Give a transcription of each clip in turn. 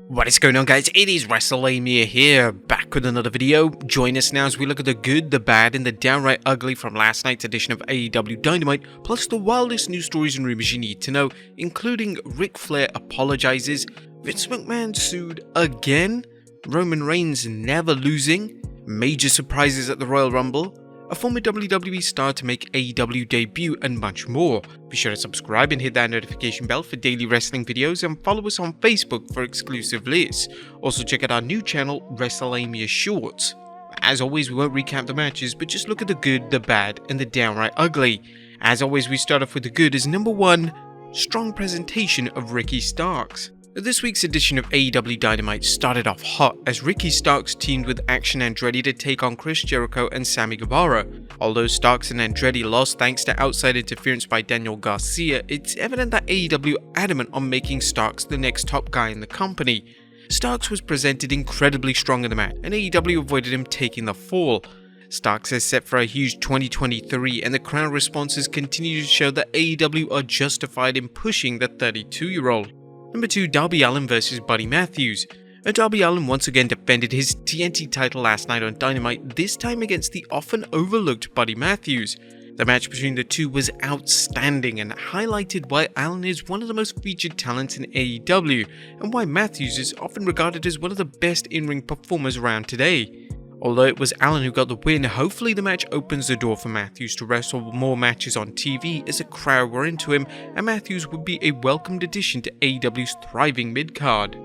What is going on, guys? It is Wrestlelamia here, back with another video. Join us now as we look at the good, the bad, and the downright ugly from last night's edition of AEW Dynamite, plus the wildest news stories and rumors you need to know, including Ric Flair apologizes, Vince McMahon sued again, Roman Reigns never losing, major surprises at the Royal Rumble, a former WWE star to make AEW debut, and much more. Be sure to subscribe and hit that notification bell for daily wrestling videos, and follow us on Facebook for exclusive lists. Also check out our new channel, Wrestlelamia Shorts. As always, we won't recap the matches, but just look at the good, the bad, and the downright ugly. As always, we start off with the good as number 1, strong presentation of Ricky Starks. This week's edition of AEW Dynamite started off hot as Ricky Starks teamed with Action Andretti to take on Chris Jericho and Sammy Guevara. Although Starks and Andretti lost thanks to outside interference by Daniel Garcia, it's evident that AEW are adamant on making Starks the next top guy in the company. Starks was presented incredibly strong in the match, and AEW avoided him taking the fall. Starks is set for a huge 2023, and the crowd responses continue to show that AEW are justified in pushing the 32-year-old. Number 2, Darby Allin vs Buddy Matthews. Darby Allin once again defended his TNT title last night on Dynamite, this time against the often overlooked Buddy Matthews. The match between the two was outstanding and highlighted why Allin is one of the most featured talents in AEW, and why Matthews is often regarded as one of the best in-ring performers around today. Although it was Allin who got the win, hopefully the match opens the door for Matthews to wrestle more matches on TV as a crowd were into him, and Matthews would be a welcomed addition to AEW's thriving mid-card.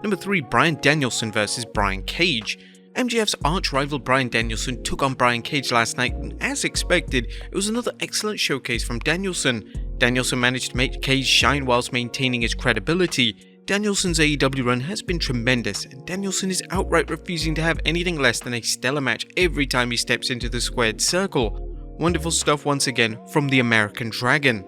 Number 3, Bryan Danielson vs Brian Cage. MJF's arch-rival Bryan Danielson took on Brian Cage last night, and as expected, it was another excellent showcase from Danielson. Danielson managed to make Cage shine whilst maintaining his credibility. Danielson's AEW run has been tremendous, and Danielson is outright refusing to have anything less than a stellar match every time he steps into the squared circle. Wonderful stuff once again from the American Dragon.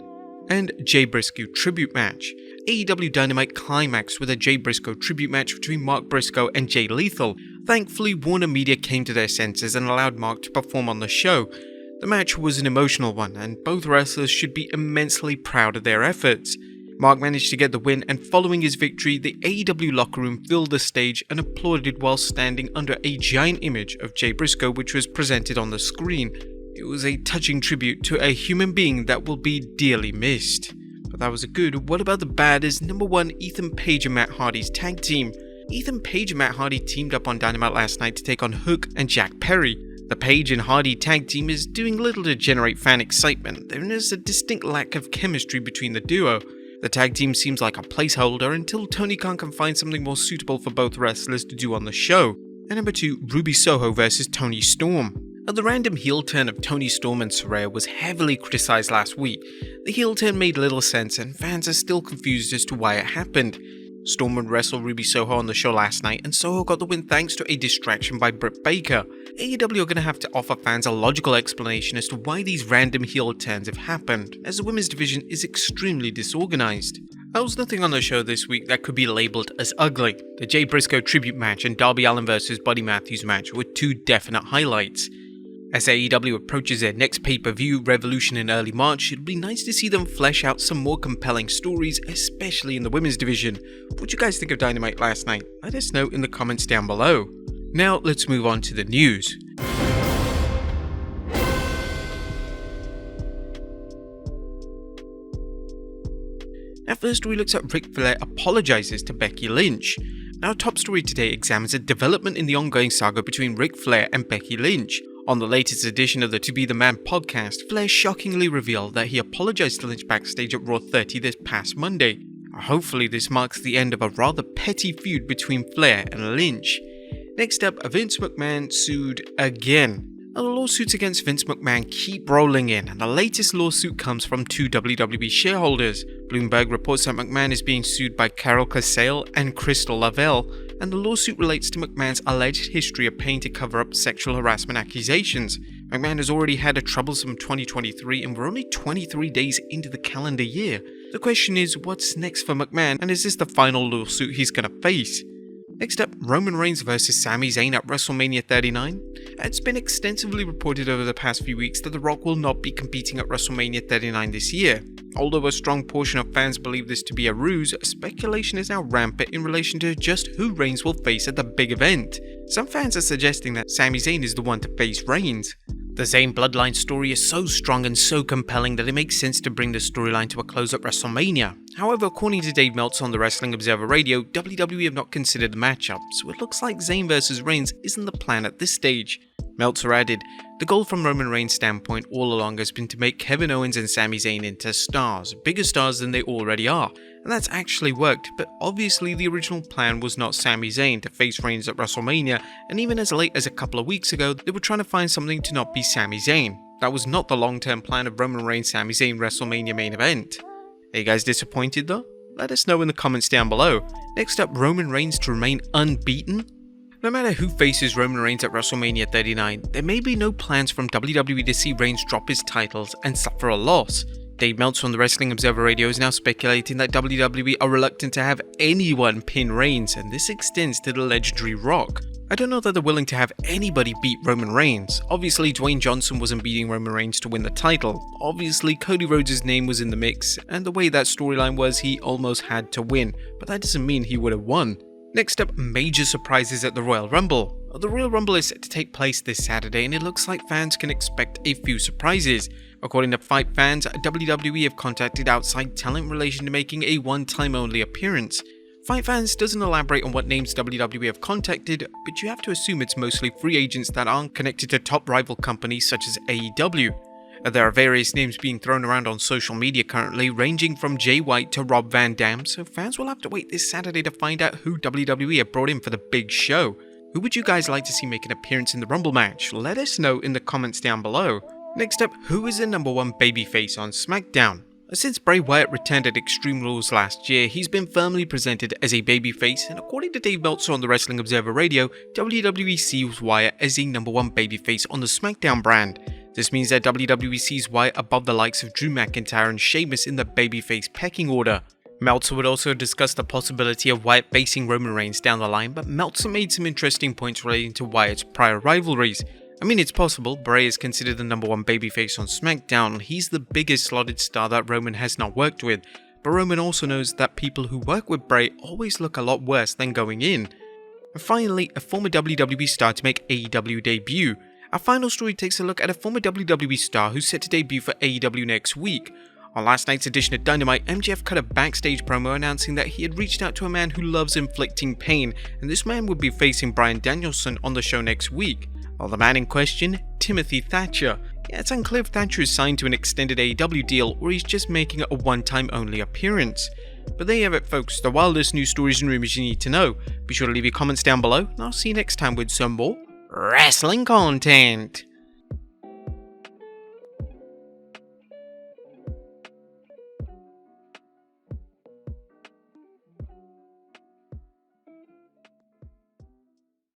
And Jay Briscoe tribute match. AEW Dynamite climaxed with a Jay Briscoe tribute match between Mark Briscoe and Jay Lethal. Thankfully, Warner Media came to their senses and allowed Mark to perform on the show. The match was an emotional one, and both wrestlers should be immensely proud of their efforts. Mark managed to get the win, and following his victory, the AEW locker room filled the stage and applauded while standing under a giant image of Jay Briscoe, which was presented on the screen. It was a touching tribute to a human being that will be dearly missed. But that was a good. What about the bad is number 1, Ethan Page and Matt Hardy's tag team. Ethan Page and Matt Hardy teamed up on Dynamite last night to take on Hook and Jack Perry. The Page and Hardy tag team is doing little to generate fan excitement. There is a distinct lack of chemistry between the duo. The tag team seems like a placeholder until Tony Khan can find something more suitable for both wrestlers to do on the show. And number 2, Ruby Soho vs Toni Storm. The random heel turn of Toni Storm and Saraya was heavily criticized last week. The heel turn made little sense, and fans are still confused as to why it happened. Storm would wrestle Ruby Soho on the show last night, and Soho got the win thanks to a distraction by Britt Baker. AEW are going to have to offer fans a logical explanation as to why these random heel turns have happened, as the women's division is extremely disorganized. There was nothing on the show this week that could be labelled as ugly. The Jay Briscoe tribute match and Darby Allin vs Buddy Matthews match were 2 definite highlights. As AEW approaches their next pay-per-view, Revolution, in early March, it'd be nice to see them flesh out some more compelling stories, especially in the women's division. What you guys think of Dynamite last night? Let us know in the comments down below. Now let's move on to the news. At first, we looked at Ric Flair apologizes to Becky Lynch. Our top story today examines a development in the ongoing saga between Ric Flair and Becky Lynch. On the latest edition of the To Be The Man podcast, Flair shockingly revealed that he apologized to Lynch backstage at Raw 30 this past Monday. Hopefully this marks the end of a rather petty feud between Flair and Lynch. Next up, Vince McMahon sued again. The lawsuits against Vince McMahon keep rolling in, and the latest lawsuit comes from 2 WWE shareholders. Bloomberg reports that McMahon is being sued by Carol Casale and Crystal Lavelle, and the lawsuit relates to McMahon's alleged history of paying to cover up sexual harassment accusations. McMahon has already had a troublesome 2023, and we're only 23 days into the calendar year. The question is, what's next for McMahon, and is this the final lawsuit he's gonna face? Next up, Roman Reigns vs Sami Zayn at WrestleMania 39. It's been extensively reported over the past few weeks that The Rock will not be competing at WrestleMania 39 this year. Although a strong portion of fans believe this to be a ruse, speculation is now rampant in relation to just who Reigns will face at the big event. Some fans are suggesting that Sami Zayn is the one to face Reigns. The Zayn bloodline story is so strong and so compelling that it makes sense to bring the storyline to a close at WrestleMania. However, according to Dave Meltzer on the Wrestling Observer Radio, WWE have not considered the matchup, so it looks like Zayn vs Reigns isn't the plan at this stage. Meltzer added, "The goal from Roman Reigns' standpoint all along has been to make Kevin Owens and Sami Zayn into stars, bigger stars than they already are, and that's actually worked, but obviously the original plan was not Sami Zayn to face Reigns at WrestleMania, and even as late as a couple of weeks ago, they were trying to find something to not be Sami Zayn. That was not the long-term plan of Roman Reigns Sami Zayn WrestleMania main event." Are you guys disappointed though? Let us know in the comments down below. Next up, Roman Reigns to remain unbeaten? No matter who faces Roman Reigns at WrestleMania 39, there may be no plans from WWE to see Reigns drop his titles and suffer a loss. Dave Meltzer on the Wrestling Observer Radio is now speculating that WWE are reluctant to have anyone pin Reigns, and this extends to the legendary Rock. I don't know that they're willing to have anybody beat Roman Reigns. Obviously, Dwayne Johnson wasn't beating Roman Reigns to win the title. Obviously, Cody Rhodes' name was in the mix, and the way that storyline was, he almost had to win, but that doesn't mean he would have won. Next up, major surprises at the Royal Rumble. The Royal Rumble is set to take place this Saturday, and it looks like fans can expect a few surprises. According to Fight Fans, WWE have contacted outside talent in relation to making a one-time only appearance. Fight Fans doesn't elaborate on what names WWE have contacted, but you have to assume it's mostly free agents that aren't connected to top rival companies such as AEW. There are various names being thrown around on social media currently, ranging from Jay White to Rob Van Dam, so fans will have to wait this Saturday to find out who WWE have brought in for the big show. Who would you guys like to see make an appearance in the Rumble match? Let us know in the comments down below. Next up, who is the #1 babyface on SmackDown? Since Bray Wyatt returned at Extreme Rules last year, he's been firmly presented as a babyface, and according to Dave Meltzer on the Wrestling Observer Radio, WWE sees Wyatt as the #1 babyface on the SmackDown brand. This means that WWE sees Wyatt above the likes of Drew McIntyre and Sheamus in the babyface pecking order. Meltzer would also discuss the possibility of Wyatt facing Roman Reigns down the line, but Meltzer made some interesting points relating to Wyatt's prior rivalries. I mean, it's possible. Bray is considered the #1 babyface on SmackDown. He's the biggest slotted star that Roman has not worked with, but Roman also knows that people who work with Bray always look a lot worse than going in. And finally, a former WWE star to make AEW debut. Our final story takes a look at a former WWE star who's set to debut for AEW next week. On last night's edition of Dynamite, MJF cut a backstage promo announcing that he had reached out to a man who loves inflicting pain, and this man would be facing Bryan Danielson on the show next week. Well, the man in question, Timothy Thatcher. Yeah, it's unclear if Thatcher is signed to an extended AEW deal or he's just making a one-time only appearance. But there you have it folks, the wildest news stories and rumors you need to know. Be sure to leave your comments down below, and I'll see you next time with some more wrestling content.